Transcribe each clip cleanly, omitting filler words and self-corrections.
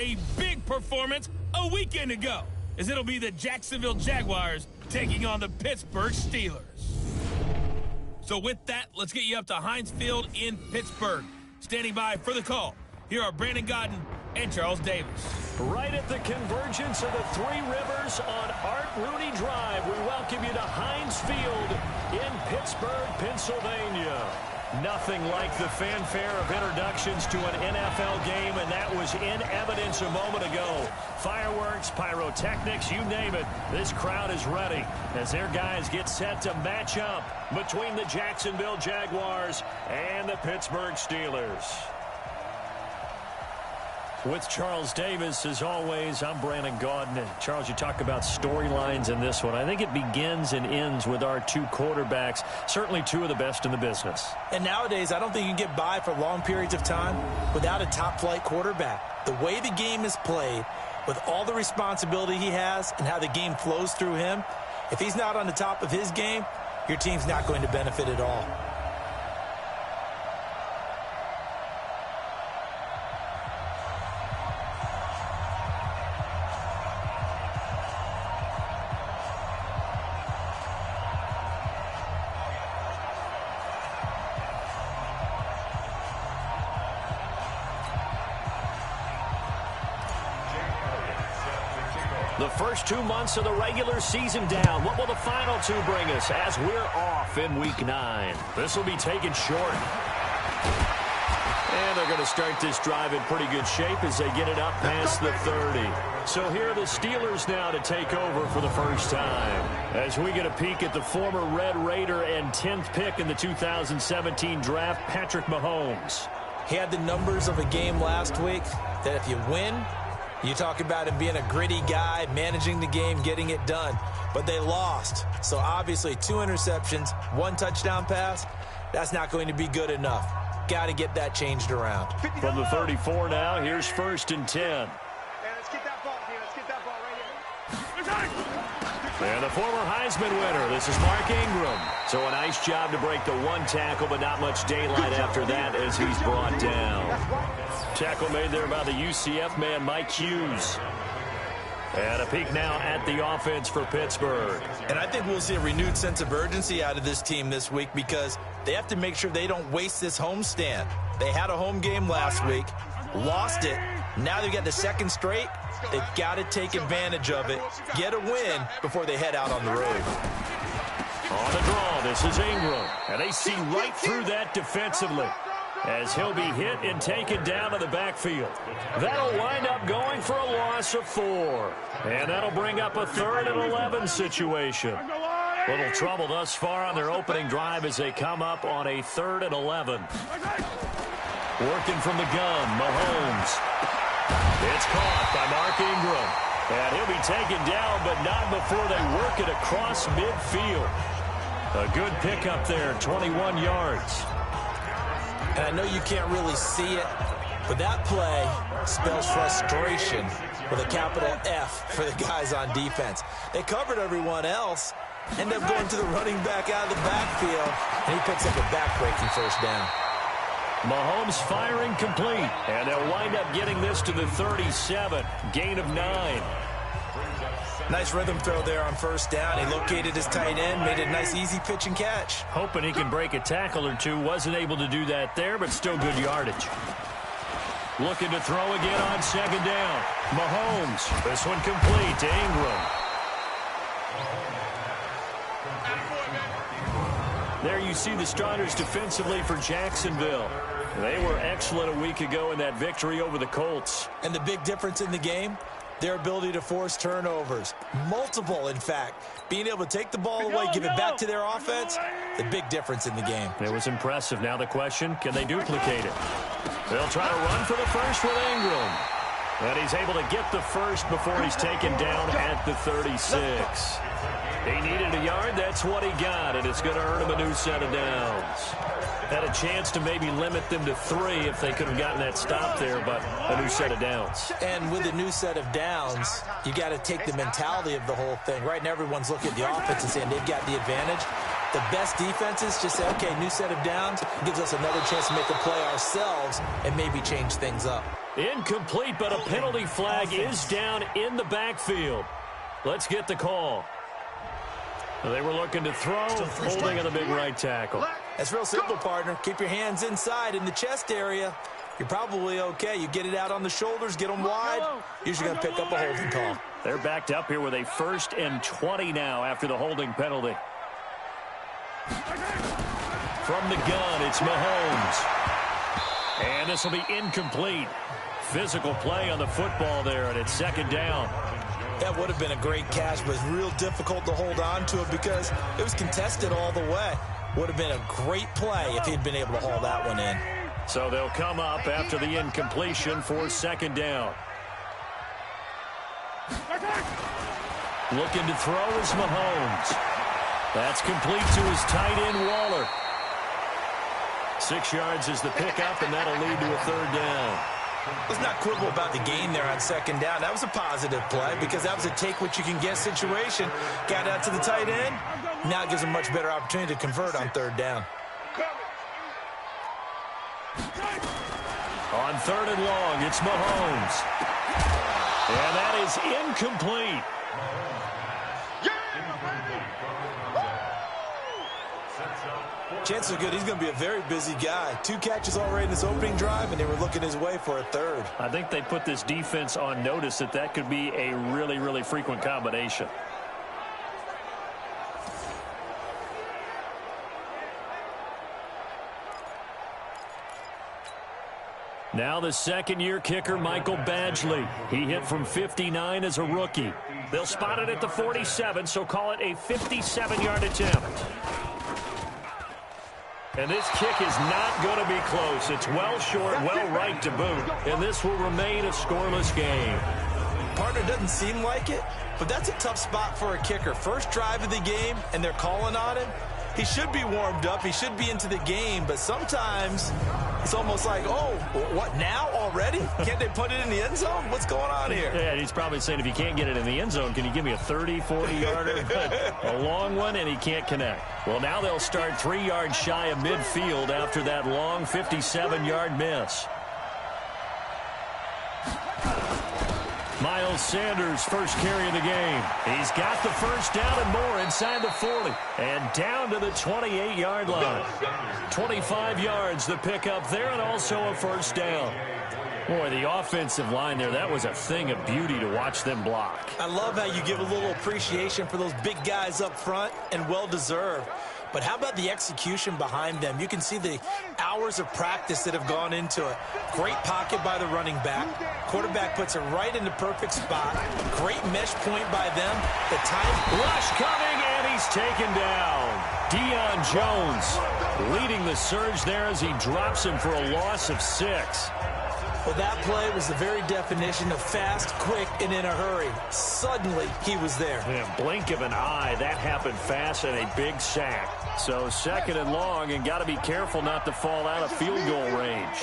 A big performance a weekend ago, as it'll be the Jacksonville Jaguars taking on the Pittsburgh Steelers. So with that, let's get you up to Heinz Field in Pittsburgh. Standing by for the call, here are Brandon Godden and Charles Davis. Right at the convergence of the Three Rivers on Art Rooney Drive, we welcome you to Heinz Field in Pittsburgh, Pennsylvania. Nothing like the fanfare of introductions to an NFL game, and that was in evidence a moment ago. Fireworks, pyrotechnics, you name it. This crowd is ready as their guys get set to match up between the Jacksonville Jaguars and the Pittsburgh Steelers. With Charles Davis, as always, I'm Brandon Godden. And Charles, you talk about storylines in this one. I think it begins and ends with our two quarterbacks, certainly two of the best in the business. And nowadays, I don't think you can get by for long periods of time without a top-flight quarterback. The way the game is played, with all the responsibility he has and how the game flows through him, if he's not on the top of his game, your team's not going to benefit at all. The first 2 months of the regular season down. What will the final two bring us as we're off in Week 9? This will be taken short. And they're going to start this drive in pretty good shape as they get it up past the 30. So here are the Steelers now to take over for the first time. As we get a peek at the former Red Raider and 10th pick in the 2017 draft, Patrick Mahomes. He had the numbers of a game last week that if you win, you talk about him being a gritty guy, managing the game, getting it done. But they lost. So obviously 2 interceptions, 1 touchdown pass, that's not going to be good enough. Got to get that changed around. From the 34 now, here's 1st and 10. Yeah, let's get that ball here. Let's get that ball right here. And the former Heisman winner, this is Mark Ingram. So a nice job to break the 1 tackle, but not much daylight after that as he's brought down. Tackle made there by the UCF man, Mike Hughes. And a peek now at the offense for Pittsburgh. And I think we'll see a renewed sense of urgency out of this team this week because they have to make sure they don't waste this homestand. They had a home game last week, lost it. Now they've got the second straight. They've got to take advantage of it, get a win before they head out on the road. On the draw, this is Ingram. And they see right through that defensively as he'll be hit and taken down to the backfield. That'll wind up going for a loss of 4. And that'll bring up a 3rd and 11 situation. Little trouble thus far on their opening drive as they come up on a 3rd and 11. Working from the gun, Mahomes. It's caught by Mark Ingram. And he'll be taken down, but not before they work it across midfield. A good pickup there, 21 yards. And I know you can't really see it, but that play spells frustration with a capital F for the guys on defense. They covered everyone else, end up going to the running back out of the backfield, and he picks up a back-breaking first down. Mahomes firing complete, and they'll wind up getting this to the 37, gain of 9. Nice rhythm throw there on first down. He located his tight end, made a nice easy pitch and catch. Hoping he can break a tackle or two. Wasn't able to do that there, but still good yardage. Looking to throw again on 2nd down. Mahomes, this one complete to Ingram. There you see the starters defensively for Jacksonville. They were excellent a week ago in that victory over the Colts. And the big difference in the game, their ability to force turnovers. Multiple, in fact. Being able to take the ball away, give it back to their offense, the big difference in the game. It was impressive. Now the question, can they duplicate it? They'll try to run for the first with Ingram. And he's able to get the first before he's taken down at the 36. He needed a yard. That's what he got, and it's going to earn him a new set of downs. Had a chance to maybe limit them to 3 if they could have gotten that stop there, but a new set of downs. And with a new set of downs, you got to take the mentality of the whole thing. Right now, everyone's looking at the offense and saying they've got the advantage. The best defenses just say, okay, new set of downs, gives us another chance to make a play ourselves and maybe change things up. Incomplete, but a penalty flag is down in the backfield. Let's get the call. They were looking to throw, holding on the big right tackle. That's real simple, partner. Keep your hands inside in the chest area. You're probably okay. You get it out on the shoulders, get them wide. Usually going to pick up a holding call. They're backed up here with a 1st and 20 now after the holding penalty. From the gun, it's Mahomes. And this will be incomplete. Physical play on the football there, and it's 2nd down. That would have been a great catch, but it's real difficult to hold on to it because it was contested all the way. Would have been a great play if he'd been able to haul that one in. So they'll come up after the incompletion for 2nd down. Looking to throw is Mahomes. That's complete to his tight end, Waller. 6 yards is the pickup, and that'll lead to a 3rd down. Let's not quibble about the gain there on 2nd down. That was a positive play because that was a take-what-you-can-get situation. Got out to the tight end. Now it gives him a much better opportunity to convert on 3rd down. On 3rd and long, it's Mahomes. And that is incomplete. Chances are good he's going to be a very busy guy. 2 catches already in this opening drive, and they were looking his way for a 3rd. I think they put this defense on notice that could be a really, really frequent combination. Now the 2nd-year kicker, Michael Badgley. He hit from 59 as a rookie. They'll spot it at the 47, so call it a 57-yard attempt. And this kick is not going to be close. It's well short, well right to boot. And this will remain a scoreless game. Partner doesn't seem like it, but that's a tough spot for a kicker. First drive of the game, and they're calling on him. He should be warmed up. He should be into the game, but sometimes it's almost like, oh, what, now already? Can't they put it in the end zone? What's going on here? Yeah, he's probably saying, if you can't get it in the end zone, can you give me a 30, 40-yarder? A long one, and he can't connect. Well, now they'll start 3 yards shy of midfield after that long 57-yard miss. Miles Sanders, first carry of the game. He's got the 1st down and more inside the 40. And down to the 28-yard line. 25 yards the pickup there, and also a 1st down. Boy, the offensive line there, that was a thing of beauty to watch them block. I love how you give a little appreciation for those big guys up front, and well-deserved. But how about the execution behind them? You can see the hours of practice that have gone into it. Great pocket by the running back. Quarterback puts it right in the perfect spot. Great mesh point by them. The time rush coming, and he's taken down. Deion Jones leading the surge there as he drops him for a loss of 6. Well, that play was the very definition of fast, quick, and in a hurry. Suddenly, he was there. Yeah, blink of an eye, that happened fast, and a big sack. So 2nd and long, and got to be careful not to fall out of field goal range.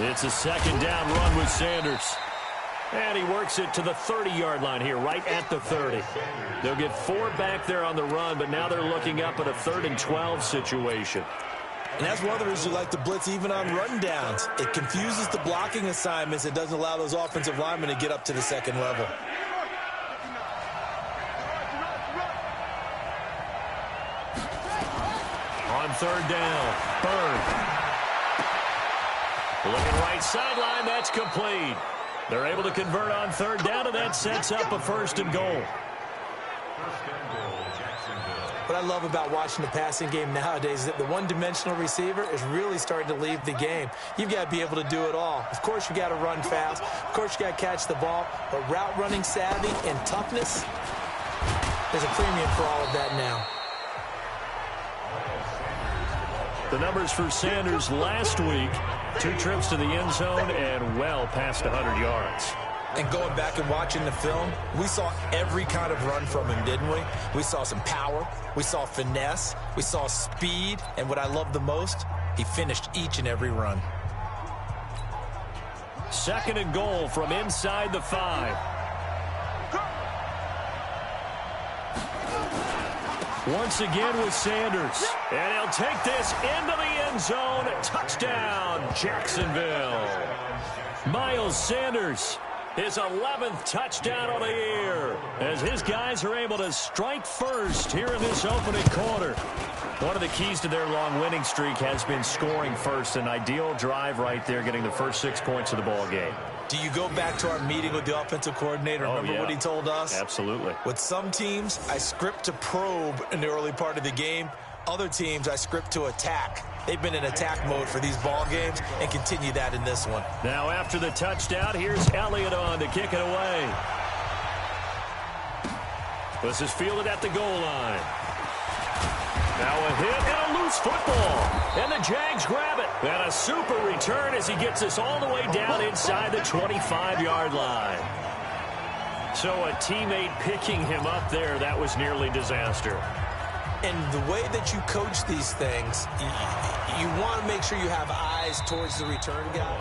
It's a 2nd down run with Sanders. And he works it to the 30-yard line here, right at the 30. They'll get 4 back there on the run, but now they're looking up at a 3rd and 12 situation. And that's one of the reasons you like to blitz even on rundowns. It confuses the blocking assignments. It doesn't allow those offensive linemen to get up to the 2nd level. On 3rd down, Bird. Looking right sideline, that's complete. They're able to convert on 3rd down, and that sets up a 1st and goal. What I love about watching the passing game nowadays is that the one-dimensional receiver is really starting to leave the game. You've got to be able to do it all. Of course, you've got to run fast. Of course, you've got to catch the ball. But route running savvy and toughness, there's a premium for all of that now. The numbers for Sanders last week, 2 trips to the end zone and well past 100 yards. And going back and watching the film, we saw every kind of run from him, didn't we? We saw some power, we saw finesse, we saw speed, and what I love the most, he finished each and every run. 2nd and goal from inside the 5. Once again with Sanders. And he'll take this into the end zone. Touchdown, Jacksonville. Miles Sanders, his 11th touchdown of the year, as his guys are able to strike first here in this opening quarter. One of the keys to their long winning streak has been scoring first. An ideal drive right there, getting the first 6 points of the ball game. Do you go back to our meeting with the offensive coordinator? Remember what he told us? Absolutely. With some teams, I script to probe in the early part of the game. Other teams, I script to attack. They've been in attack mode for these ball games and continue that in this one. Now after the touchdown, here's Elliott on to kick it away. This is fielded at the goal line. Now a hit and a loose football. And the Jags grab it. And a super return as he gets us all the way down inside the 25-yard line. So a teammate picking him up there, that was nearly disaster. And the way that you coach these things, you want to make sure you have eyes towards the return guy.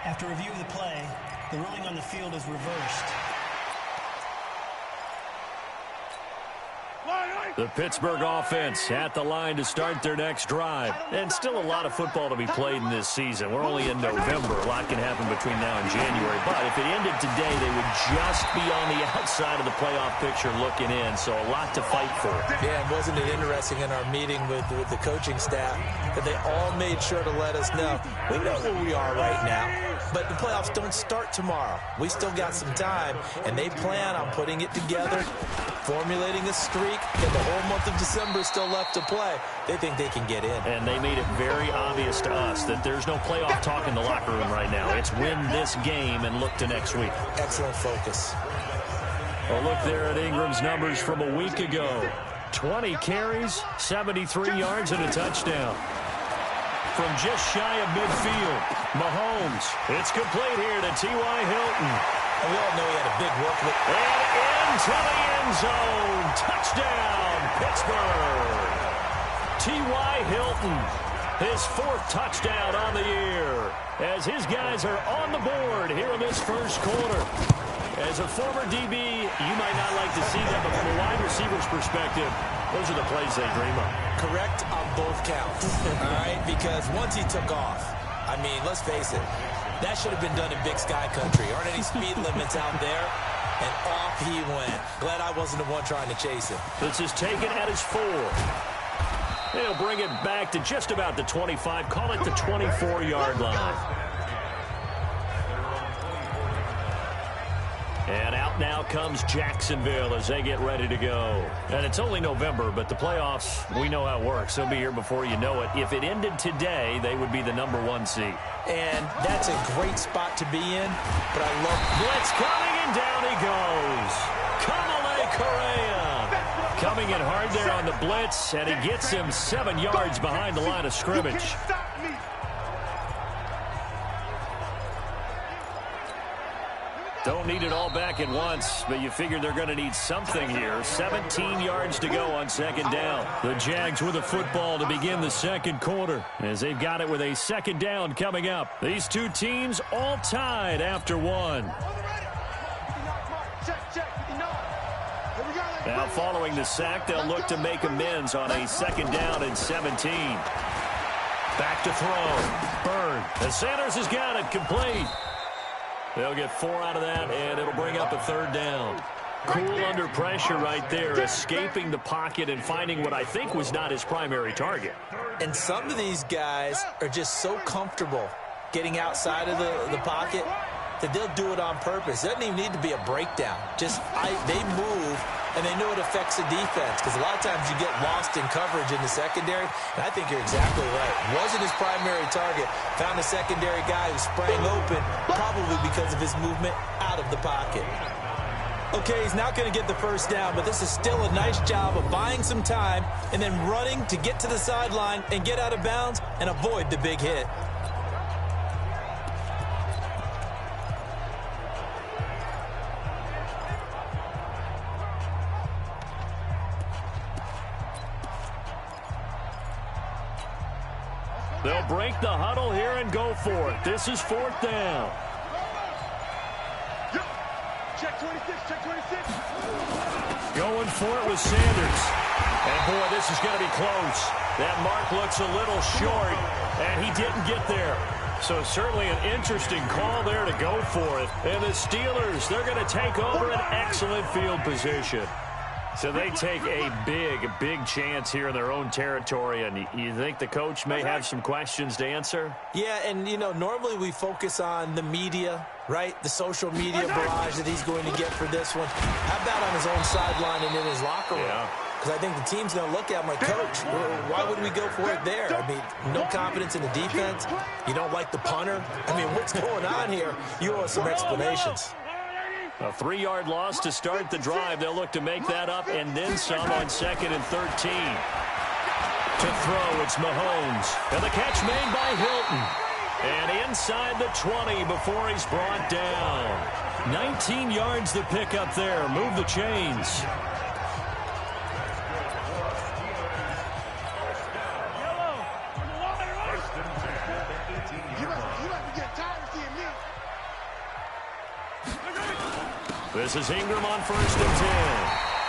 After review of the play, the ruling on the field is reversed. The Pittsburgh offense at the line to start their next drive. And still a lot of football to be played in this season. We're only in November. A lot can happen between now and January. But if it ended today, they would just be on the outside of the playoff picture looking in. So a lot to fight for. Yeah, and wasn't it interesting in our meeting with the coaching staff that they all made sure to let us know, we know where we are right now, but the playoffs don't start tomorrow. We still got some time, and they plan on putting it together, formulating a streak, and the whole month of December is still left to play. They think they can get in. And they made it very obvious to us that there's no playoff talk in the locker room right now. It's win this game and look to next week. Excellent focus. A look there at Ingram's numbers from a week ago. 20 carries, 73 yards, and a touchdown. From just shy of midfield, Mahomes. It's complete here to T.Y. Hilton. And we all know he had a big work with. And into the end zone. Touchdown, Pittsburgh. T.Y. Hilton, his 4th touchdown on the year, as his guys are on the board here in this first quarter. As a former DB, you might not like to see that, but from a wide receiver's perspective, those are the plays they dream of. Correct on both counts, all right? Because once he took off, I mean, let's face it, that should have been done in Big Sky Country. Aren't any speed limits out there? And off he went. Glad I wasn't the one trying to chase him. This is taken at his 4. They'll bring it back to just about the 25. Call it the 24-yard line. And out now comes Jacksonville as they get ready to go. And it's only November, but the playoffs, we know how it works. They'll be here before you know it. If it ended today, they would be the number 1 seed. And that's a great spot to be in, but I love blitz coming, and down he goes. Kamale Correa coming in hard there on the blitz, and he gets him 7 yards behind the line of scrimmage. Don't need it all back at once, but you figure they're going to need something here. 17 yards to go on 2nd down. The Jags with a football to begin the second quarter, as they've got it with a 2nd down coming up. These two teams all tied after 1. Now following the sack, they'll look to make amends on a 2nd down and 17. Back to throw. Bird. And Sanders has got it complete. They'll get 4 out of that, and it'll bring up a 3rd down. Cool under pressure right there, escaping the pocket and finding what I think was not his primary target. And some of these guys are just so comfortable getting outside of the pocket that they'll do it on purpose. It doesn't even need to be a breakdown. Just they move, and they know it affects the defense, because a lot of times you get lost in coverage in the secondary, and I think you're exactly right. Wasn't his primary target. Found a secondary guy who sprang open, probably because of his movement out of the pocket. Okay, he's not going to get the 1st down, but this is still a nice job of buying some time and then running to get to the sideline and get out of bounds and avoid the big hit. They'll break the huddle here and go for it. This is 4th down. Check 26, check 26. Going for it with Sanders. And, boy, this is going to be close. That mark looks a little short, and he didn't get there. So certainly an interesting call there to go for it. And the Steelers, they're going to take over an excellent field position. So they take a big chance here in their own territory. And you think the coach may have some questions to answer? Yeah, and, you know, normally we focus on the media, right? The social media barrage that he's going to get for this one. How about on his own sideline and in his locker room? Yeah. Because I think the team's going to look at him like, Coach, why would we go for it there? I mean, no confidence in the defense. You don't like the punter. I mean, what's going on here? You owe us some explanations. A 3-yard loss to start the drive. They'll look to make that up and then some on 2nd and 13. To throw, it's Mahomes. And the catch made by Hilton. And inside the 20 before he's brought down. 19 yards the pick up there. Move the chains. This is Ingram on 1st and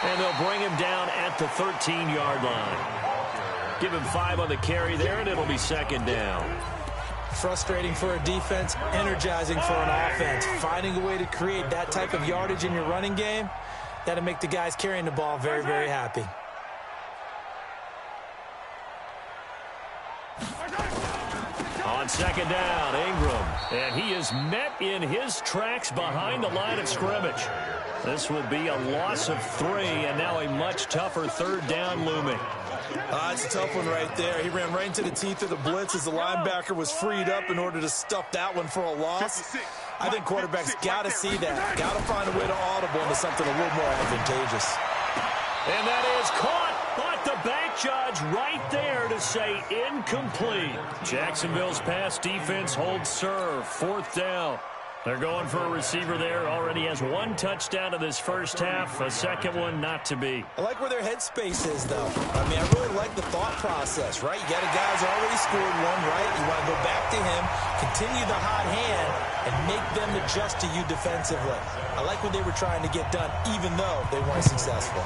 10. And they'll bring him down at the 13-yard line. Give him 5 on the carry there, and it'll be 2nd down. Frustrating for a defense, energizing for an offense. Finding a way to create that type of yardage in your running game, that'll make the guys carrying the ball very, very happy. On 2nd down, Ingram. And he is met in his tracks behind the line of scrimmage. This will be a loss of 3, and now a much tougher 3rd down looming. It's a tough one right there. He ran right into the teeth of the blitz as the linebacker was freed up in order to stuff that one for a loss. I think quarterbacks got to see that. Got to find a way to audible into something a little more advantageous. And that is caught. But the back judge right there to say incomplete. Jacksonville's pass defense holds serve. 4th down. They're going for a receiver there. Already has 1 touchdown in this first half. A 2nd one not to be. I like where their headspace is, though. I mean, I really like the thought process, right? You got a guy who's already scored one, right? You want to go back to him, continue the hot hand, and make them adjust to you defensively. I like what they were trying to get done, even though they weren't successful.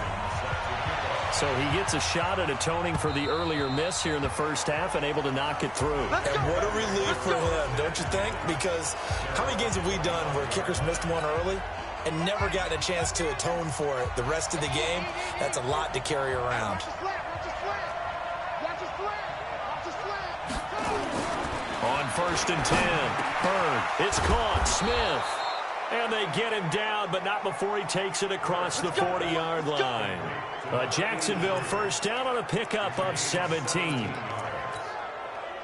So he gets a shot at atoning for the earlier miss here in the first half and able to knock it through. And what a relief for him, don't you think? Because how many games have we done where kickers missed one early and never gotten a chance to atone for it the rest of the game? That's a lot to carry around. On 1st and 10, Bird, it's caught, Smith. And they get him down, but not before he takes it across the 40-yard line. A Jacksonville 1st down on a pickup of 17.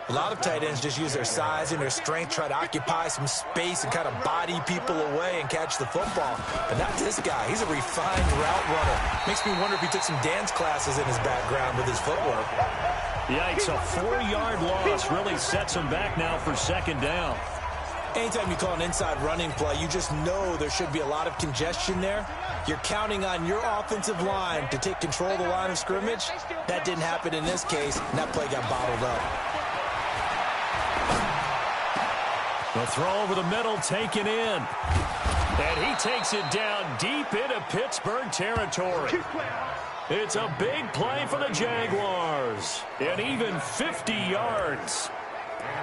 A lot of tight ends just use their size and their strength, try to occupy some space and kind of body people away and catch the football. But not this guy. He's a refined route runner. Makes me wonder if he took some dance classes in his background with his footwork. Yikes, a 4-yard loss really sets him back now for 2nd down. Anytime you call an inside running play, you just know there should be a lot of congestion there. You're counting on your offensive line to take control of the line of scrimmage. That didn't happen in this case, and that play got bottled up. The throw over the middle taken in. And he takes it down deep into Pittsburgh territory. It's a big play for the Jaguars. And even 50 yards.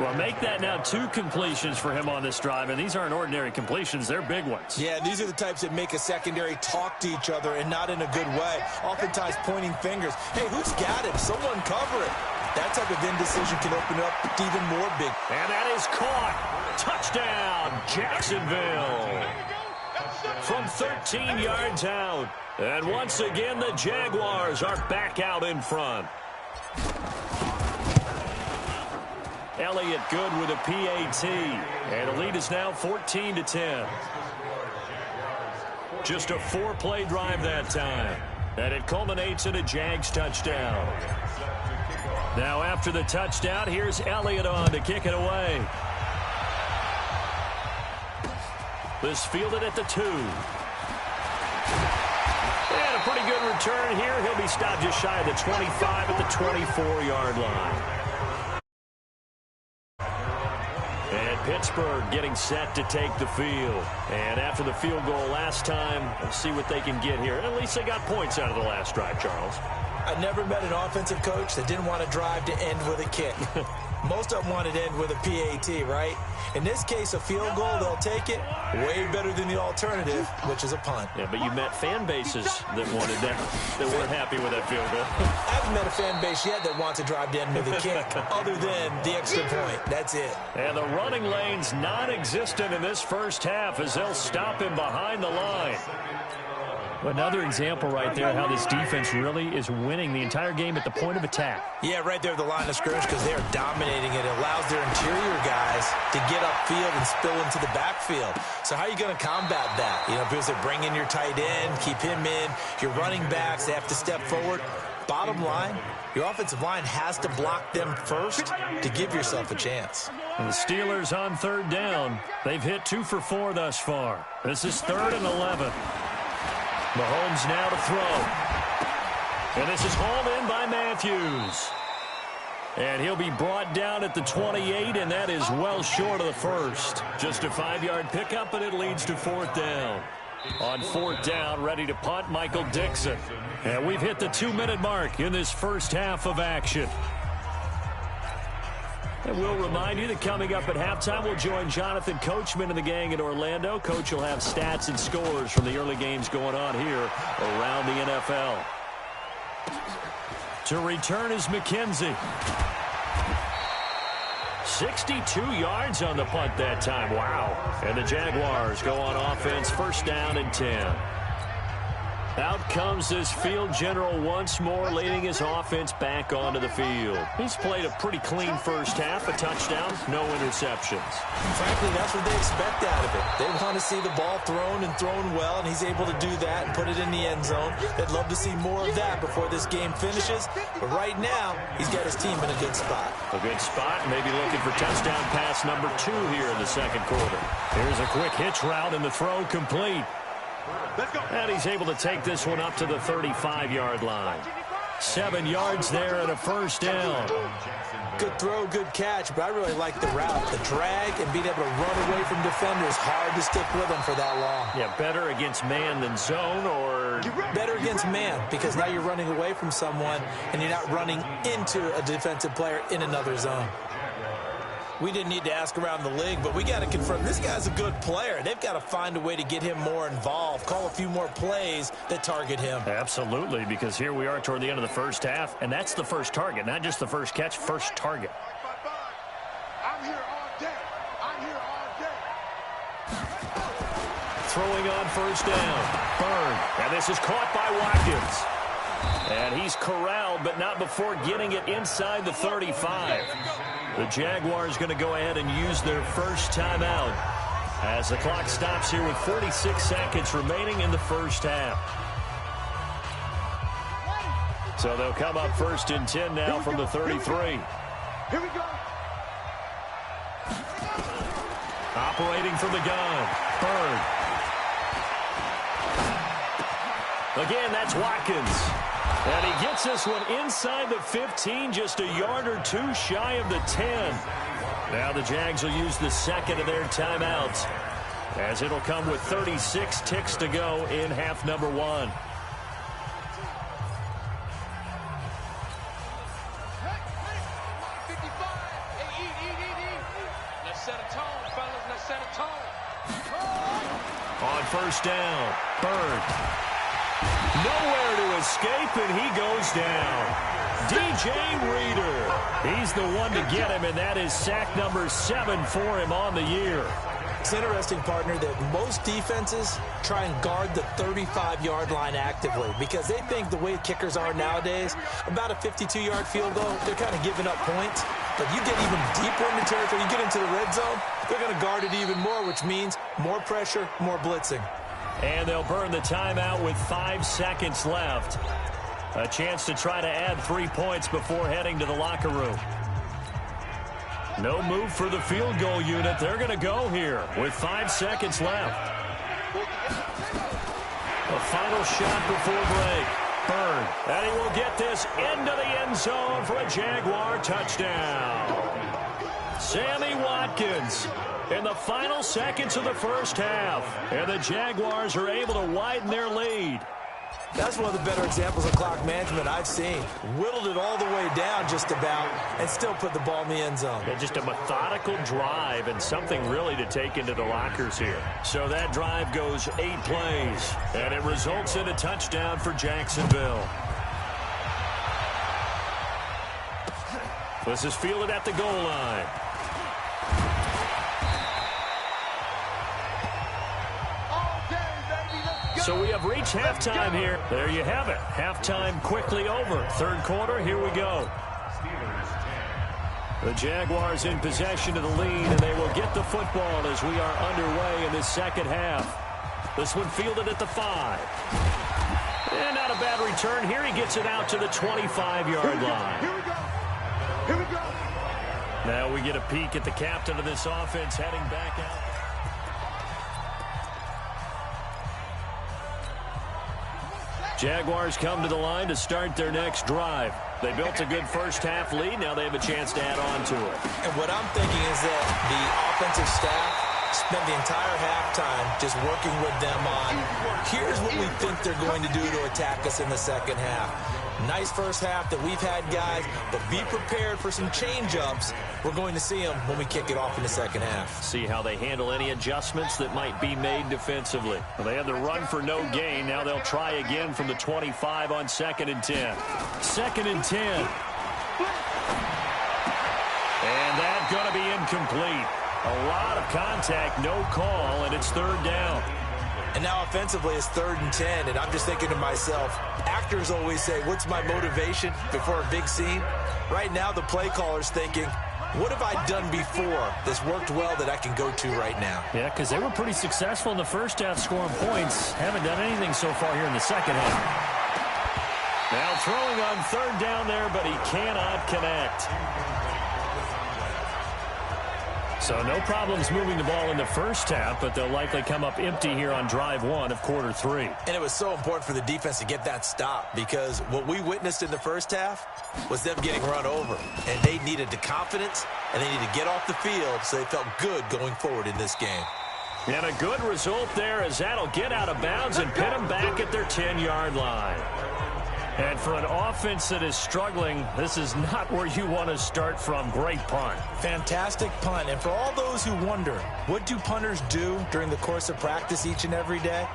Well, make that now 2 completions for him on this drive, and these aren't ordinary completions. They're big ones. Yeah, these are the types that make a secondary talk to each other and not in a good way. Oftentimes pointing fingers. Hey, who's got it? Someone cover it. That type of indecision can open up even more big. And that is caught. Touchdown, Jacksonville. From 13 yards out. And once again, the Jaguars are back out in front. Elliott good with a PAT. And the lead is now 14-10. Just a 4-play drive that time. And it culminates in a Jags touchdown. Now after the touchdown, here's Elliott on to kick it away. This fielded at the 2. And a pretty good return here. He'll be stopped just shy of the 25 at the 24-yard line. And Pittsburgh getting set to take the field. And after the field goal last time, we'll see what they can get here. At least they got points out of the last drive, Charles. I never met an offensive coach that didn't want to drive to end with a kick. Most of them wanted to end with a PAT, right? In this case, a field goal, they'll take it. Way better than the alternative, which is a punt. Yeah, but you met fan bases that wanted that, that weren't happy with that field goal. I haven't met a fan base yet that wants to drive to end with a kick, other than the extra point. That's it. And the running lane's non-existent in this first half as they'll stop him behind the line. Another example right there how this defense really is winning the entire game at the point of attack. Yeah, right there at the line of scrimmage because they are dominating it. It allows their interior guys to get upfield and spill into the backfield. So how are you going to combat that? You know, because they bring in your tight end, keep him in. Your running backs, they have to step forward. Bottom line, your offensive line has to block them first to give yourself a chance. And the Steelers on third down. They've hit 2 for 4 thus far. This is 3rd and 11. Mahomes now to throw. And this is hauled in by Matthews. And he'll be brought down at the 28, and that is well short of the first. Just a 5-yard pickup, and it leads to 4th down. On 4th down, ready to punt, Michael Dixon. And we've hit the 2-minute mark in this first half of action. And we'll remind you that coming up at halftime, we'll join Jonathan Coachman and the gang in Orlando. Coach will have stats and scores from the early games going on here around the NFL. To return is McKenzie. 62 yards on the punt that time. Wow. And the Jaguars go on offense, 1st down and 10. Out comes this field general once more, leading his offense back onto the field. He's played a pretty clean first half, a touchdown, no interceptions. Frankly, that's what they expect out of it. They want to see the ball thrown and thrown well, and he's able to do that and put it in the end zone. They'd love to see more of that before this game finishes. But right now, he's got his team in a good spot. A good spot, maybe looking for touchdown pass number 2 here in the second quarter. Here's a quick hitch route, and the throw complete. And he's able to take this one up to the 35-yard line. 7 yards there and a 1st down. Good throw, good catch, but I really like the route. The drag and being able to run away from defenders, hard to stick with them for that long. Yeah, better against man than zone, or? Better against man, because now you're running away from someone and you're not running into a defensive player in another zone. We didn't need to ask around the league, but we got to confirm this guy's a good player. They've got to find a way to get him more involved, call a few more plays that target him. Absolutely, because here we are toward the end of the first half, and that's the first target, not just the first catch, first target. I'm here all day. I'm here all day. Throwing on 1st down. Byrne, and this is caught by Watkins. And he's corralled, but not before getting it inside the 35. The Jaguars going to go ahead and use their first timeout as the clock stops here with 46 seconds remaining in the first half. So they'll come up 1st and 10 now from the 33. Here we go. Operating from the gun. Byrne. Again, that's Watkins. And he gets this one inside the 15, just a yard or 2 shy of the 10. Now the Jags will use the second of their timeouts, as it'll come with 36 ticks to go in half number 1. Let's set a tone, fellas. Let's set a tone. On 1st down, Byrne. Nowhere to escape, and he goes down. DJ Reader. He's the one to get him, and that is sack number 7 for him on the year. It's interesting, partner, that most defenses try and guard the 35-yard line actively because they think the way kickers are nowadays, about a 52-yard field goal, they're kind of giving up points. But you get even deeper in the territory, you get into the red zone, they're going to guard it even more, which means more pressure, more blitzing. And they'll burn the timeout with 5 seconds left. A chance to try to add 3 points before heading to the locker room. No move for the field goal unit. They're going to go here with 5 seconds left. A final shot before break. Byrne. And he will get this into the end zone for a Jaguar touchdown. Sammy Watkins in the final seconds of the first half. And the Jaguars are able to widen their lead. That's one of the better examples of clock management I've seen. Whittled it all the way down just about and still put the ball in the end zone. Yeah, just a methodical drive and something really to take into the lockers here. So that drive goes 8 plays, and it results in a touchdown for Jacksonville. This is fielded at the goal line. So we have reached halftime here. There you have it. Halftime quickly over. Third quarter, here we go. The Jaguars in possession of the lead, and they will get the football as we are underway in this second half. This one fielded at the 5. And not a bad return. Here he gets it out to the 25-yard line. Here we go. Here we go. Now we get a peek at the captain of this offense heading back out. Jaguars come to the line to start their next drive. They built a good first half lead. Now they have a chance to add on to it. And what I'm thinking is that the offensive staff spent the entire halftime just working with them on, here's what we think they're going to do to attack us in the second half. Nice first half that we've had, guys, but be prepared for some change-ups. We're going to see them when we kick it off in the second half. See how they handle any adjustments that might be made defensively. Well, they had the run for no gain. Now they'll try again from the 25 on 2nd and 10. 2nd and 10. And that's going to be incomplete. A lot of contact, no call, and it's 3rd down. And now offensively it's 3rd and 10, and I'm just thinking to myself, actors always say, what's my motivation before a big scene? Right now the play caller's thinking, what have I done before that's worked well that I can go to right now? Yeah, because they were pretty successful in the first half scoring points. Haven't done anything so far here in the second half. Now throwing on 3rd down there, but he cannot connect. So no problems moving the ball in the first half, but they'll likely come up empty here on drive 1 of quarter 3. And it was so important for the defense to get that stop, because what we witnessed in the first half was them getting run over. And they needed the confidence, and they needed to get off the field so they felt good going forward in this game. And a good result there as that'll get out of bounds and pin them back at their 10-yard line. And for an offense that is struggling, this is not where you want to start from. Great punt. Fantastic punt. And for all those who wonder, what do punters do during the course of practice each and every day?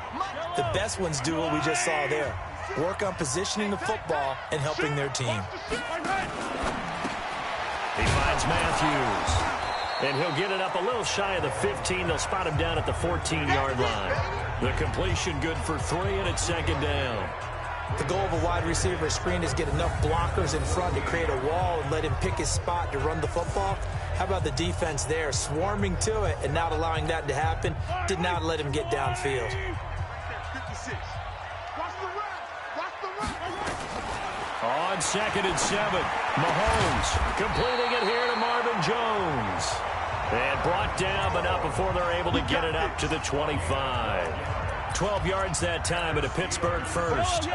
The best ones do what we just saw there. Work on positioning the football and helping their team. He finds Matthews. And he'll get it up a little shy of the 15. They'll spot him down at the 14-yard line. The completion good for 3, and it's 2nd down. The goal of a wide receiver screen is get enough blockers in front to create a wall and let him pick his spot to run the football. How about the defense there, swarming to it and not allowing that to happen? Did not let him get downfield. 56. Watch the run. Watch the run. On 2nd and 7, Mahomes completing it here to Marvin Jones. And brought down, but not before they're able to get it up to the 25. 12 yards that time at a Pittsburgh first.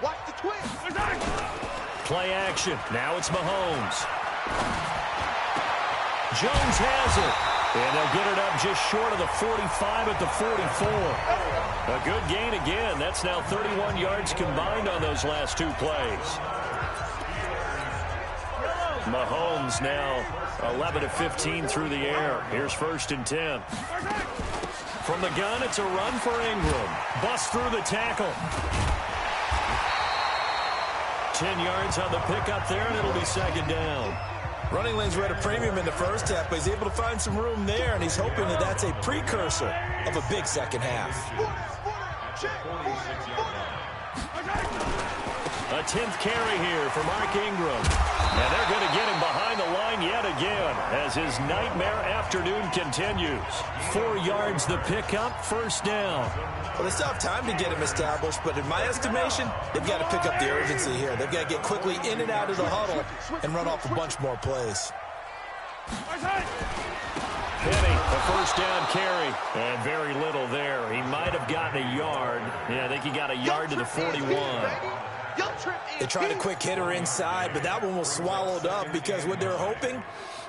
Watch the twist. Play action. Now it's Mahomes. Jones has it. And they'll get it up just short of the 45 at the 44. A good gain again. That's now 31 yards combined on those last 2 plays. Mahomes now 11 of 15 through the air. Here's 1st and 10. From the gun, it's a run for Ingram. Bust through the tackle. 10 yards on the pickup there, and it'll be 2nd down. Running lanes were at a premium in the first half, but he's able to find some room there, and he's hoping that that's a precursor of a big second half. A 10th carry here for Mark Ingram. And they're going to get him behind the line yet again as his nightmare afternoon continues. 4 yards the pickup, 1st down. Well, they still have time to get him established, but in my estimation, they've got to pick up the urgency here. They've got to get quickly in and out of the huddle and run off a bunch more plays. Penny, a 1st down carry. And very little there. He might have gotten a yard. Yeah, I think he got a yard to the 41. They tried a quick hitter inside, but that one was swallowed up because what they're hoping,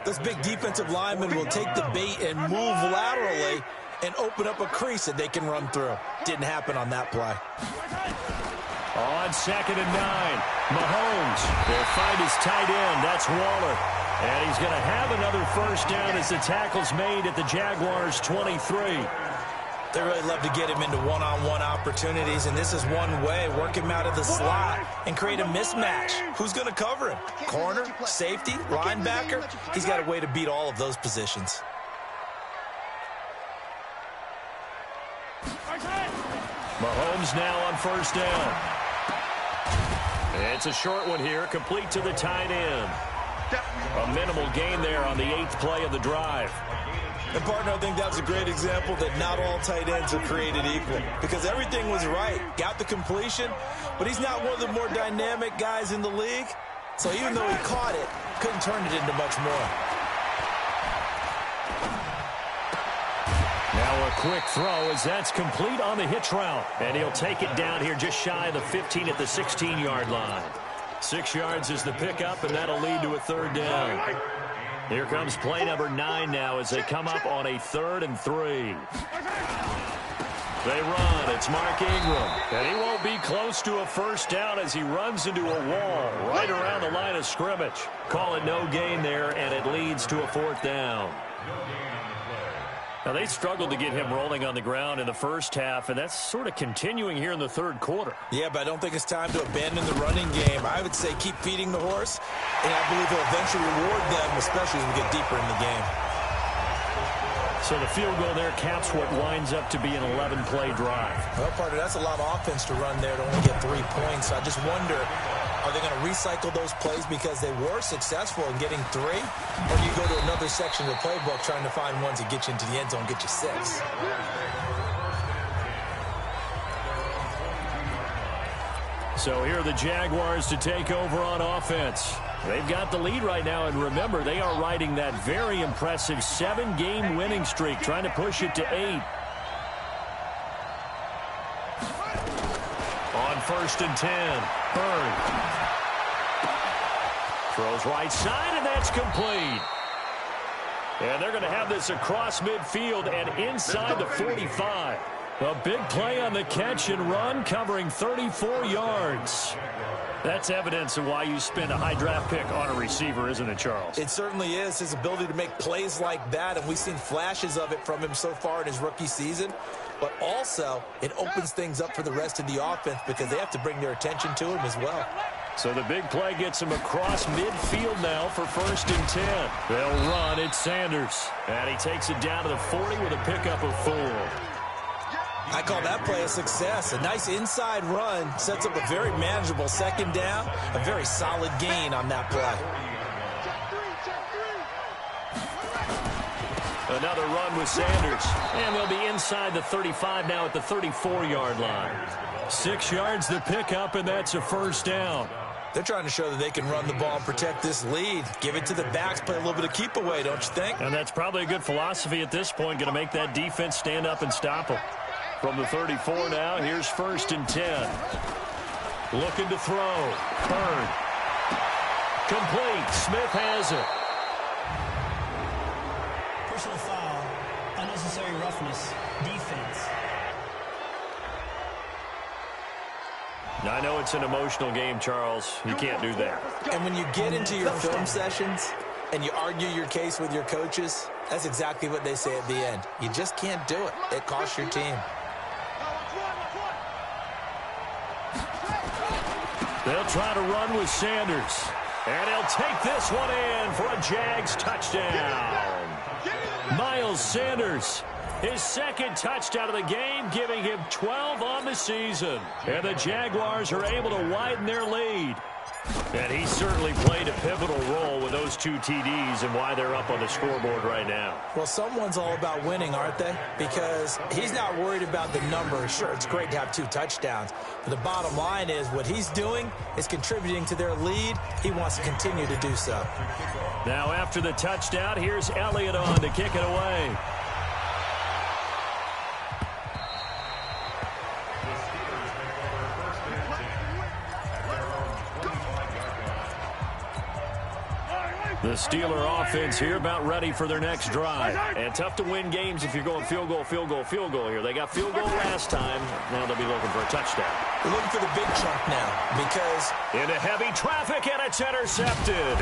this big defensive lineman will take the bait and move laterally and open up a crease that they can run through. Didn't happen on that play. On 2nd and 9, Mahomes will find his tight end. That's Waller. And he's going to have another first down as the tackle's made at the Jaguars' 23. They really love to get him into one-on-one opportunities, and this is one way. Work him out of the slot and create a mismatch. Who's going to cover him? Corner, safety, linebacker? He's got a way to beat all of those positions. Mahomes now on first down. It's a short one here, complete to the tight end. A minimal gain there on the 8th play of the drive. And, partner, I think that's a great example that not all tight ends are created equal because everything was right. Got the completion, but he's not one of the more dynamic guys in the league. So even though he caught it, couldn't turn it into much more. Now a quick throw as that's complete on the hitch route. And he'll take it down here just shy of the 15 at the 16-yard line. 6 yards is the pickup, and that'll lead to a third down. Here comes play number 9 now as they come up on a 3rd and 3. They run. It's Mark Ingram. And he won't be close to a first down as he runs into a wall right around the line of scrimmage. Call it no gain there, and it leads to a 4th down. Now, they struggled to get him rolling on the ground in the first half, and that's sort of continuing here in the 3rd quarter. Yeah, but I don't think it's time to abandon the running game. I would say keep feeding the horse, and I believe he'll eventually reward them, especially as we get deeper in the game. So the field goal there caps what winds up to be an 11-play drive. Well, partner, that's a lot of offense to run there to only get 3 points. So I just wonder, are they going to recycle those plays because they were successful in getting 3? Or do you go to another section of the playbook trying to find ones that get you into the end zone, get you 6? So here are the Jaguars to take over on offense. They've got the lead right now, and remember, they are riding that very impressive 7-game winning streak, trying to push it to 8. On 1st and 10, Bird throws right side, and that's complete. And they're going to have this across midfield and inside the 45. A big play on the catch and run, covering 34 yards. That's evidence of why you spend a high draft pick on a receiver, isn't it, Charles? It certainly is. His ability to make plays like that, and we've seen flashes of it from him so far in his rookie season. But also, it opens things up for the rest of the offense because they have to bring their attention to him as well. So the big play gets him across midfield now for 1st and 10. They'll run. It's Sanders. And he takes it down to the 40 with a pickup of 4. I call that play a success. A nice inside run sets up a very manageable 2nd down. A very solid gain on that play. Another run with Sanders. And they'll be inside the 35 now at the 34-yard line. 6 yards the pickup, and that's a 1st down. They're trying to show that they can run the ball and protect this lead. Give it to the backs, play a little bit of keep away, don't you think? And that's probably a good philosophy at this point. Going to make that defense stand up and stop them. From the 34 now, here's 1st and 10. Looking to throw. Bird. Complete. Smith has it. Personal foul, unnecessary roughness, defense. Now, I know it's an emotional game, Charles. You can't do that. And when you get into your film sessions and you argue your case with your coaches, that's exactly what they say at the end. You just can't do it. It costs your team. They'll try to run with Sanders. And he'll take this one in for a Jags touchdown. Miles Sanders, his 2nd touchdown of the game, giving him 12 on the season. And the Jaguars are able to widen their lead. And he certainly played a pivotal role with those 2 TDs and why they're up on the scoreboard right now. Well, someone's all about winning, aren't they? Because he's not worried about the number. Sure, it's great to have 2 touchdowns. But the bottom line is what he's doing is contributing to their lead. He wants to continue to do so. Now after the touchdown, here's Elliott on to kick it away. The Steeler offense here about ready for their next drive. And tough to win games if you're going field goal, field goal, field goal here. They got field goal last time. Now they'll be looking for a touchdown. They're looking for the big chunk now because into heavy traffic, and it's intercepted.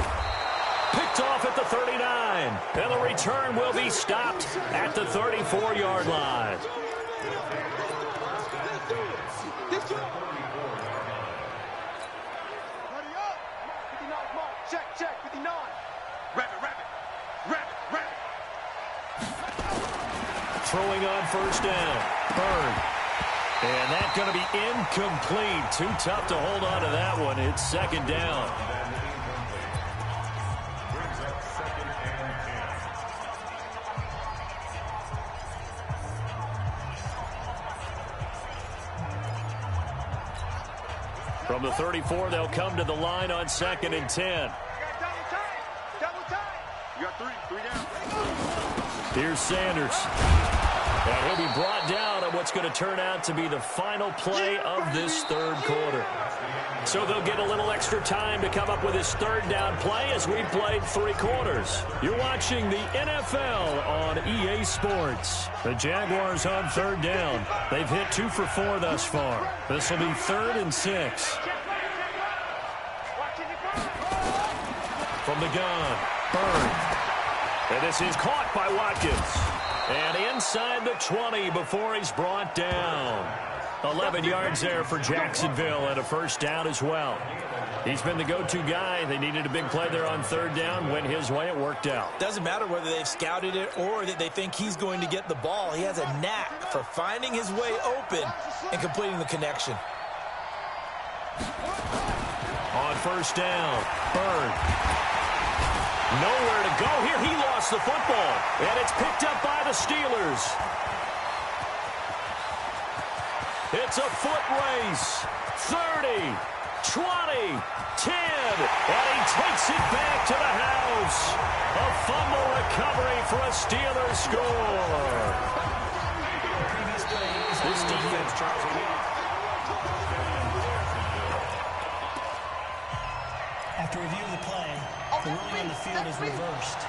Picked off at the 39. And the return will be stopped at the 34-yard line. Throwing on first down. Bird. And that's going to be incomplete. Too tough to hold on to that one. It's second down. From the 34, they'll come to the line on 2nd and 10. You got three down. Here's Sanders. And he'll be brought down on what's going to turn out to be the final play of this third quarter. So they'll get a little extra time to come up with his third down play as we played 3 quarters. You're watching the NFL on EA Sports. The Jaguars on third down. They've hit 2 for 4 thus far. This will be 3rd and 6. From the gun, Bird. And this is caught by Watkins. And inside the 20 before he's brought down. 11 yards there for Jacksonville and a first down as well. He's been the go-to guy. They needed a big play there on third down. Went his way. It worked out. Doesn't matter whether they've scouted it or that they think he's going to get the ball. He has a knack for finding his way open and completing the connection. On first down, Bird. Nowhere to go here. He lost the football. And it's picked up by the Steelers. It's a foot race. 30, 20, 10. And he takes it back to the house. A fumble recovery for a Steelers score. This defense tries to win. After review of the play, the ruling on the field is reversed.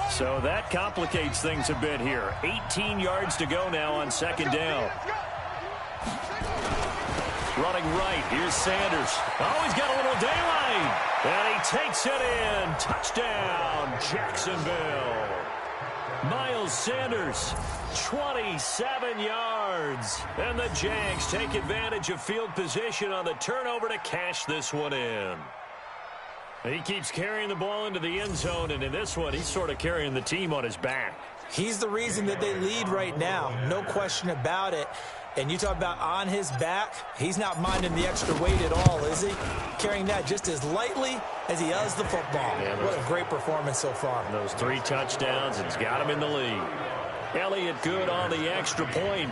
So that complicates things a bit here. 18 yards to go now on second down. Running right. Here's Sanders. Oh, he's got a little daylight. And he takes it in. Touchdown, Jacksonville. Miles Sanders, 27 yards. And the Jags take advantage of field position on the turnover to cash this one in. He keeps carrying the ball into the end zone, and in this one, he's sort of carrying the team on his back. He's the reason that they lead right now. No question about it. And you talk about on his back, he's not minding the extra weight at all, is he? Carrying that just as lightly as he does the football. Yeah, what a great performance so far. Those 3 touchdowns, it's got him in the lead. Elliott good on the extra point.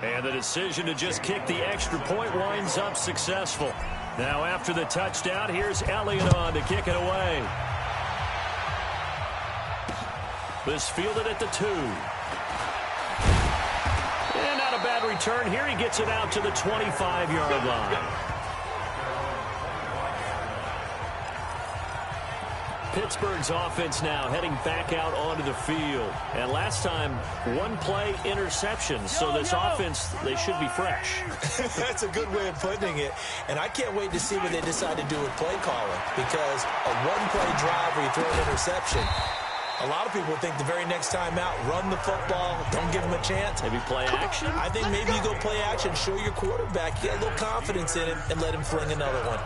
And the decision to just kick the extra point winds up successful. Now after the touchdown, here's Elliott on to kick it away. This fielded at the 2. And not a bad return here. He gets it out to the 25-yard line. Pittsburgh's offense now heading back out onto the field. And last time, 1 play interception. So this offense, they should be fresh. That's a good way of putting it. And I can't wait to see what they decide to do with play calling. Because a 1-play drive where you throw an interception, a lot of people think the very next time out, run the football, don't give them a chance. Maybe play action? I think maybe you go play action, show your quarterback, get a little confidence in him, and let him fling another one.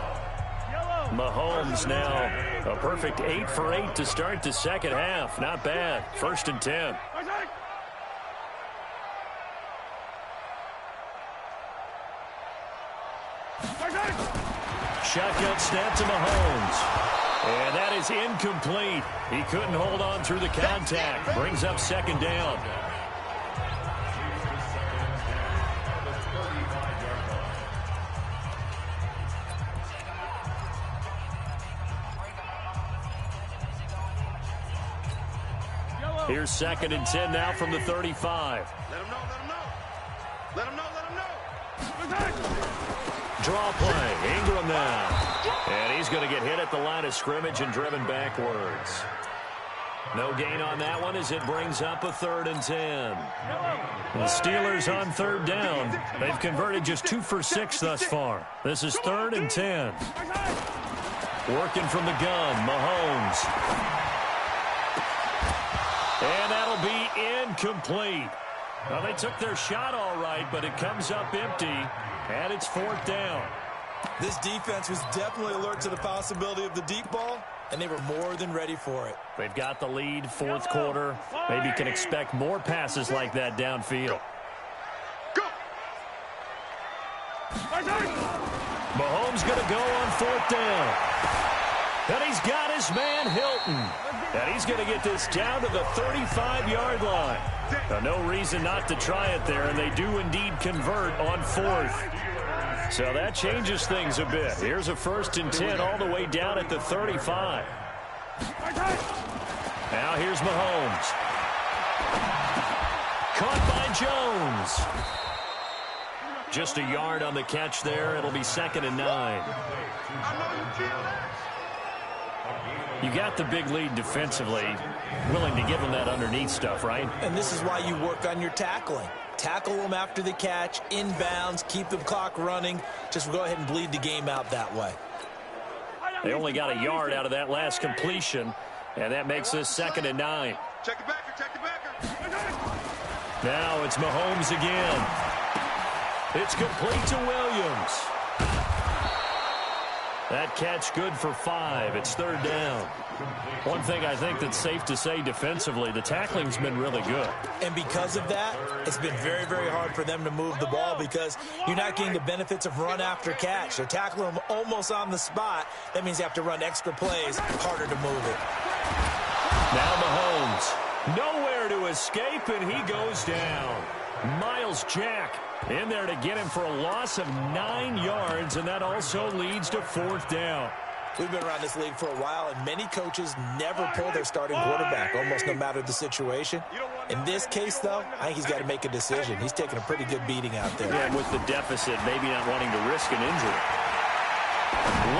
Mahomes now a perfect 8 for 8 to start the second half. Not bad. 1st and 10. Shotgun snap to Mahomes. And that is incomplete. He couldn't hold on through the contact. Brings up second down. Here's 2nd and 10 now from the 35. Let him know, let him know. Draw play. Ingram now. And he's going to get hit at the line of scrimmage and driven backwards. No gain on that one as it brings up a 3rd and 10. The Steelers on 3rd down. They've converted just 2 for 6 thus far. This is 3rd and 10. Working from the gun, Mahomes. And that'll be incomplete. Well, they took their shot all right, but it comes up empty, and it's 4th down. This defense was definitely alert to the possibility of the deep ball, and they were more than ready for it. They've got the lead, 4th quarter. Maybe can expect more passes like that downfield. Go. Mahomes going to go on 4th down. And he's got his man Hilton. And he's going to get this down to the 35-yard line. Now, no reason not to try it there, and they do indeed convert on 4th. So that changes things a bit. Here's a 1st and 10 all the way down at the 35. Now here's Mahomes. Caught by Jones. Just a yard on the catch there. It'll be 2nd and 9. I know you feel that. You got the big lead defensively. Willing to give them that underneath stuff, right? And this is why you work on your tackling. Tackle them after the catch, inbounds, keep the clock running. Just go ahead and bleed the game out that way. They only got a yard out of that last completion, and that makes this 2nd and 9. Check it backer, check it backer. Now it's Mahomes again. It's complete to Williams. That catch good for 5. It's 3rd down. One thing I think that's safe to say defensively, the tackling's been really good. And because of that, it's been very, very hard for them to move the ball because you're not getting the benefits of run after catch. They're tackling them almost on the spot. That means you have to run extra plays, harder to move it. Now Mahomes, nowhere to escape, and he goes down. Miles Jack in there to get him for a loss of 9 yards, and that also leads to 4th down. We've been around this league for a while, and many coaches never pull their starting quarterback, almost no matter the situation. In this case, though, I think he's got to make a decision. He's taking a pretty good beating out there. Yeah, with the deficit, maybe not wanting to risk an injury.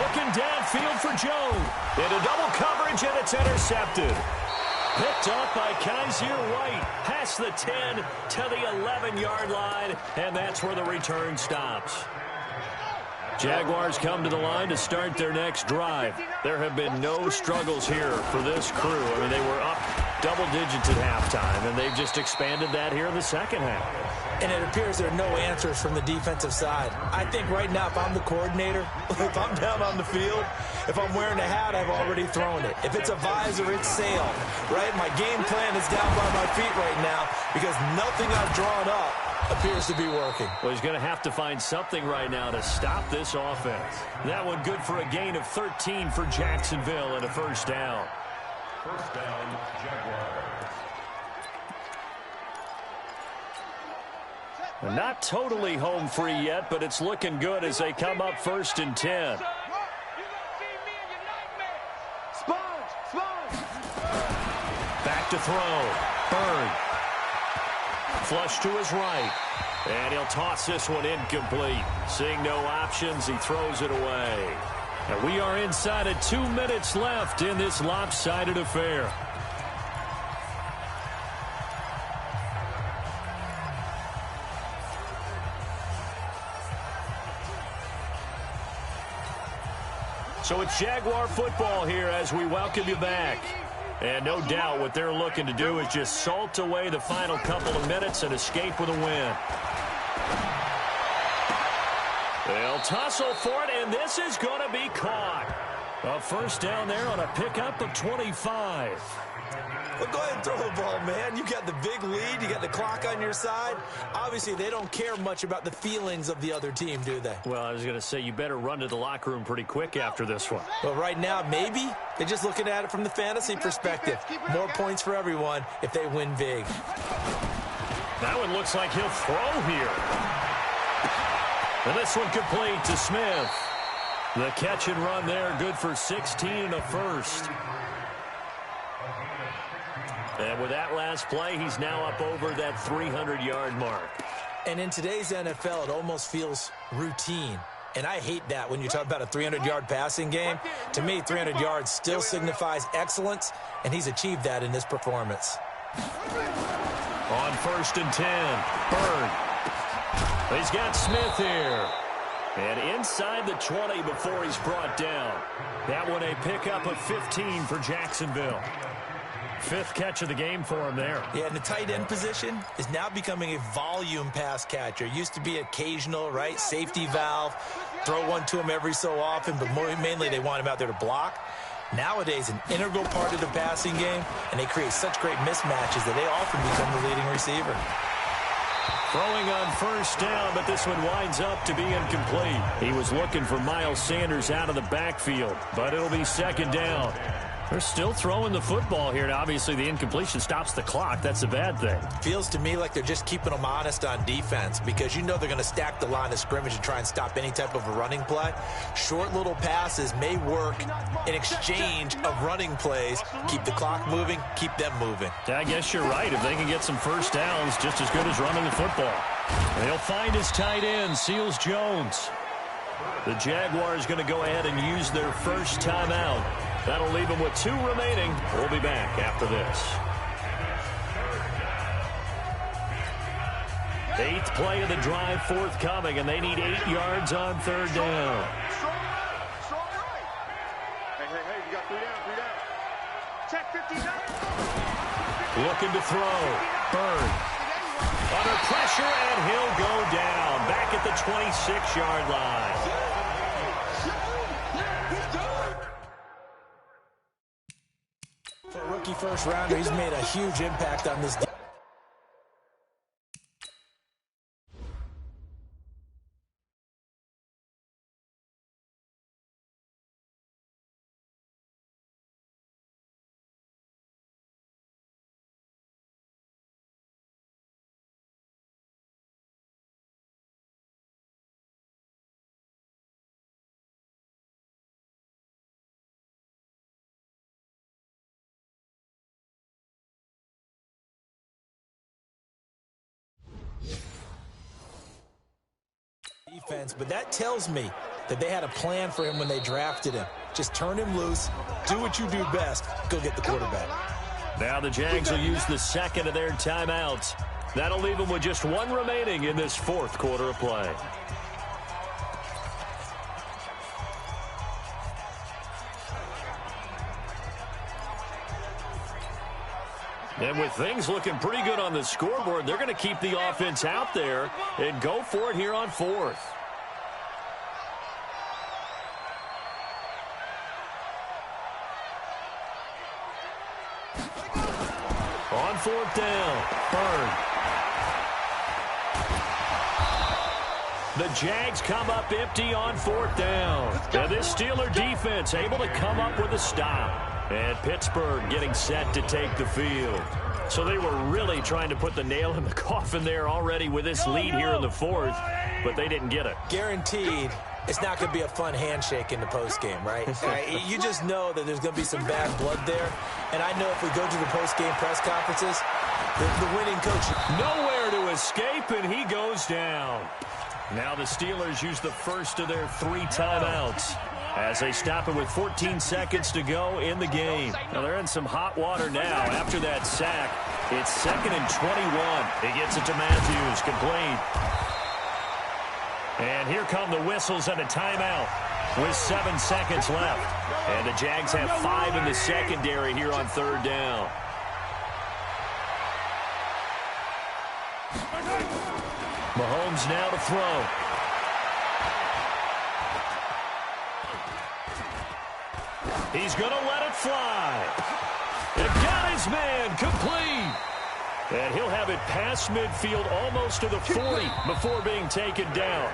Looking downfield for Jones. Into double coverage, and it's intercepted. Picked up by Kaiser White. Past the 10 to the 11-yard line, and that's where the return stops. Jaguars come to the line to start their next drive. There have been no struggles here for this crew. I mean, they were up double digits at halftime, and they've just expanded that here in the second half. And it appears there are no answers from the defensive side. I think right now, if I'm the coordinator, if I'm down on the field, if I'm wearing a hat, I've already thrown it. If it's a visor, it's sailed, right? My game plan is down by my feet right now because nothing I've drawn up appears to be working. Well, he's going to have to find something right now to stop this offense. That one good for a gain of 13 for Jacksonville and a 1st down. 1st down, Jaguars. Not totally home free yet, but it's looking good as they come up 1st and 10. Back to throw. Bird. Flush to his right. And he'll toss this one incomplete. Seeing no options, he throws it away. And we are inside of 2 minutes left in this lopsided affair. So it's Jaguar football here as we welcome you back. And no doubt what they're looking to do is just salt away the final couple of minutes and escape with a win. They'll tussle for it, and this is going to be caught. A 1st down there on a pickup of 25. Well, go ahead and throw the ball, man. You got the big lead. You got the clock on your side. Obviously, they don't care much about the feelings of the other team, do they? Well, I was going to say, you better run to the locker room pretty quick after this one. Well, right now, maybe they're just looking at it from the fantasy perspective. More points for everyone if they win big. That one looks like he'll throw here. And this one complete to Smith. The catch and run there, good for 16 and a 1st. And with that last play, he's now up over that 300-yard mark. And in today's NFL, it almost feels routine. And I hate that when you talk about a 300-yard passing game. To me, 300 yards still signifies excellence, and he's achieved that in this performance. On 1st and 10, Bird. He's got Smith here. And inside the 20 before he's brought down. That one a pickup of 15 for Jacksonville. 5th catch of the game for him there. Yeah, and the tight end position is now becoming a volume pass catcher. Used to be occasional, right? Safety valve. Throw one to him every so often, but mainly they want him out there to block. Nowadays, an integral part of the passing game, and they create such great mismatches that they often become the leading receiver. Throwing on 1st down, but this one winds up to be incomplete. He was looking for Miles Sanders out of the backfield, but it'll be 2nd down. They're still throwing the football here, and obviously the incompletion stops the clock. That's a bad thing. Feels to me like they're just keeping them honest on defense because you know they're going to stack the line of scrimmage and try and stop any type of a running play. Short little passes may work in exchange of running plays. Keep the clock moving, keep them moving. I guess you're right. If they can get some 1st downs, just as good as running the football. They'll find his tight end, Seals Jones. The Jaguars going to go ahead and use their 1st timeout. That'll leave them with 2 remaining. We'll be back after this. 8th play of the drive forthcoming, and they need 8 yards on 3rd down. Hey, you got 3 down. Check 59. Looking to throw. Bird. Under pressure, and he'll go down. Back at the 26-yard line. For a rookie first-rounder, he's made a huge impact on this. Defense, but that tells me that they had a plan for him when they drafted him. Just turn him loose, do what you do best, go get the quarterback. Now the Jags will use the 2nd of their timeouts. That'll leave them with just 1 remaining in this 4th quarter of play. And with things looking pretty good on the scoreboard, they're going to keep the offense out there and go for it here on 4th. On 4th down, Bird. The Jags come up empty on 4th down. And this Steeler defense able to come up with a stop. And Pittsburgh getting set to take the field. So they were really trying to put the nail in the coffin there already with this lead here in the 4th, but they didn't get it. Guaranteed it's not going to be a fun handshake in the postgame, right? You just know that there's going to be some bad blood there. And I know if we go to the postgame press conferences, the winning coach. Nowhere to escape, and he goes down. Now the Steelers use the 1st of their 3 timeouts as they stop it with 14 seconds to go in the game. Now they're in some hot water now after that sack. It's 2nd and 21. He gets it to Matthews, complete. And here come the whistles and a timeout with 7 seconds left. And the Jags have 5 in the secondary here on 3rd down. Mahomes now to throw. He's going to let it fly. And got his man complete. And he'll have it past midfield almost to the 40 before being taken down.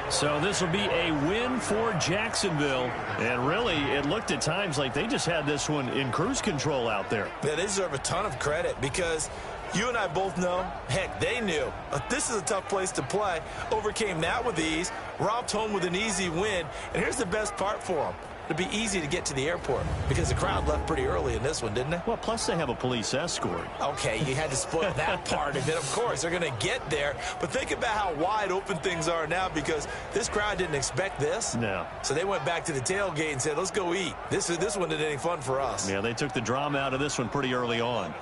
So this will be a win for Jacksonville. And really, it looked at times like they just had this one in cruise control out there. They deserve a ton of credit because you and I both know, heck, they knew. This is a tough place to play. Overcame that with ease, romped home with an easy win. And here's the best part for them. it'd be easy to get to the airport because the crowd left pretty early in this one, didn't they? Well, plus they have a police escort. Okay, you had to spoil that part of it. Of course, they're going to get there. But think about how wide open things are now because this crowd didn't expect this. No. So they went back to the tailgate and said, let's go eat. This one isn't any fun for us. Yeah, they took the drama out of this one pretty early on.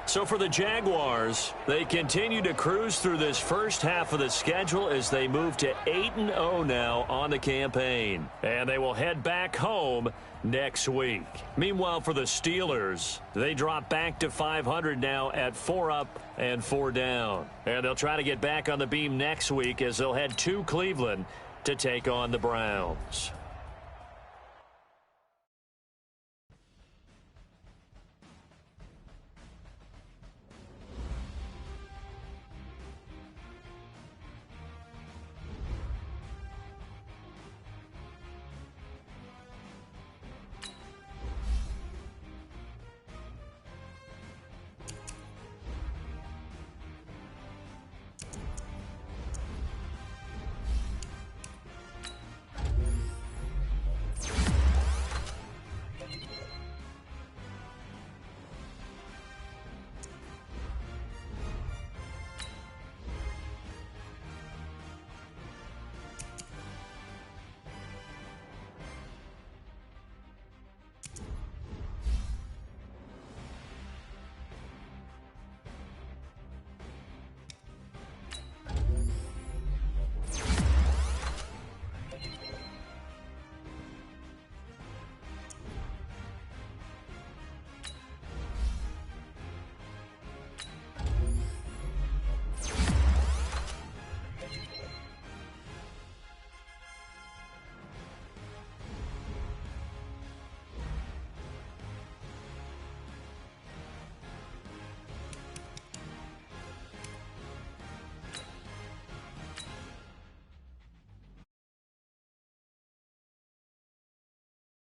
So for the Jaguars, they continue to cruise through this first half of the schedule as they move to 8-0 now on the campaign. And they will head back home next week. Meanwhile, for the Steelers, they drop back to 500 now at 4 up and 4 down. And they'll try to get back on the beam next week as they'll head to Cleveland to take on the Browns.